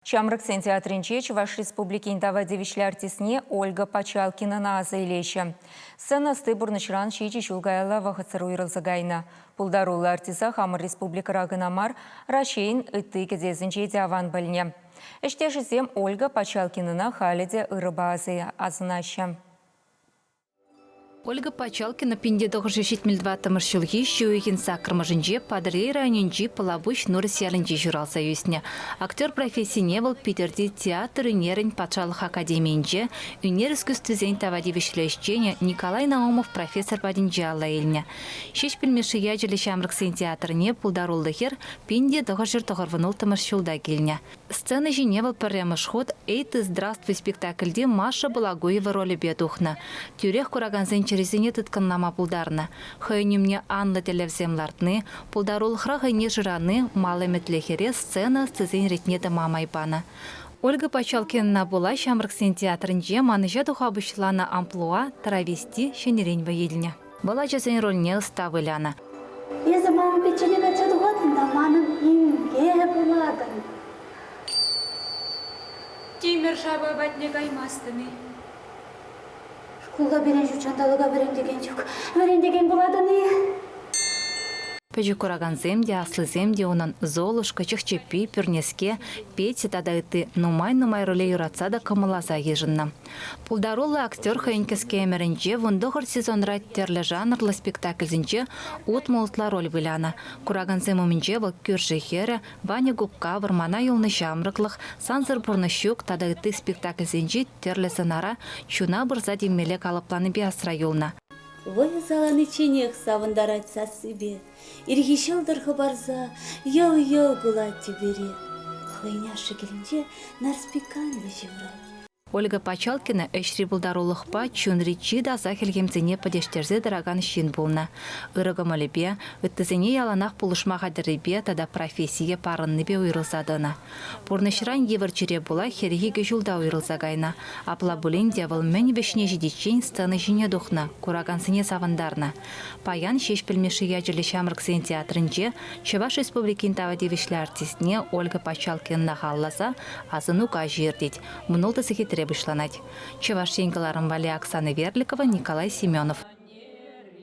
Чамрыксен театринче Чуваш Республикин давадевишлі артисне Ольга Пачалкина наза илеші. Сцена стыбурнышран шичи шулгайла вахыцыру ирылзагайна. Пулдарулы артиса Хамыр Республика Рагынамар Рашейн ытты кедезінче диаван біліне. Эштешізем Ольга Пачалкинына халеде ырыбазы азынашы. Ольга Пачалкина пинде 1972 жылғы шуегін сақырмажынже падырей районынжи палабуш Нұрысиялынжи журал союзне. Актер профессии был Питерде театр Үнерін Пачалық академиинже Үнер искусствозен тавадивишлешчене Николай Наумов профессор бадинже алла еліне. Шеш білмеші яжілі Шамрыксен театрыне пулдарулды хер пинде 1990 тымыш жылда келіне. Сцена жіне был пірремыш ход «Эй, здравствуй» спектакльде Маша Балагуева роли бедухна. Тюрех кураганзен черезіне тұтканнама пулдарна. Хайынемне Анна телевземлартны, пулдарулықра хайне жыраны, малы метлехере сцена сцезен ретнеді мамайбана. Ольга Пачалкина була Шамрыксен театрынже маныжа дұхабышлана амплуа травести шенерен вайеліне. Была жазен рольне ұставыляна. Езі мамы печенеге чадуғатында маным имге бұладым. Тимер жабы бәтіне қаймастыны. Школға берен жүчандалыға берем деген бұладыны. Пөжі құраған земде, аслы земде онын золушка, чықчепи, пірнеске, петь тадайты нумай-нумай ролей ұратса да кымылаза ежінна. Пулдарулы актер хайынкеске әмірінже вұндығыр сезон райттерлі жанрлы спектакльзінже ұтмолытла роль выляна. Құраған земімінже бұл көрші хері, Ваня Губка, вармана юлны жамрықлық, санзыр бұрны щук тадайты спектакльзінже терлі сынара, чуна бұрза демелек алыпланы биасыра юлна. Войзаланы ченех савындар айтса себе, иргишелдырғы барза, йау-йау гулат тебере. Хайняшы келінже нарспекан вежеврат. Ольга Пачалкина әшри бұлдарулықпа чүнричи да захелгемзіне падештерзе дыраган шин болна. Үрігім олебе, үттізіне яланақ бұлышмаға діребе тада профессия парынны бе ұйрылсадына. Бұрнышыран евір жүре була херегеге жылда ұйрылзагайна. Апла бұлен девыл мән бешіне жедечен сцены жіне дұқна, курагансыне савындарна. Паян шеш білмеші яжілі Шамрыксен театрынже Чуваш Республикин тавадевишлі артистіне Ольга Пачалкина халласа азынуға жердет. Мұнылды сехетре вышланать. Чуваш сенгаларым Вали Оксана Верликова, Николай Семенов.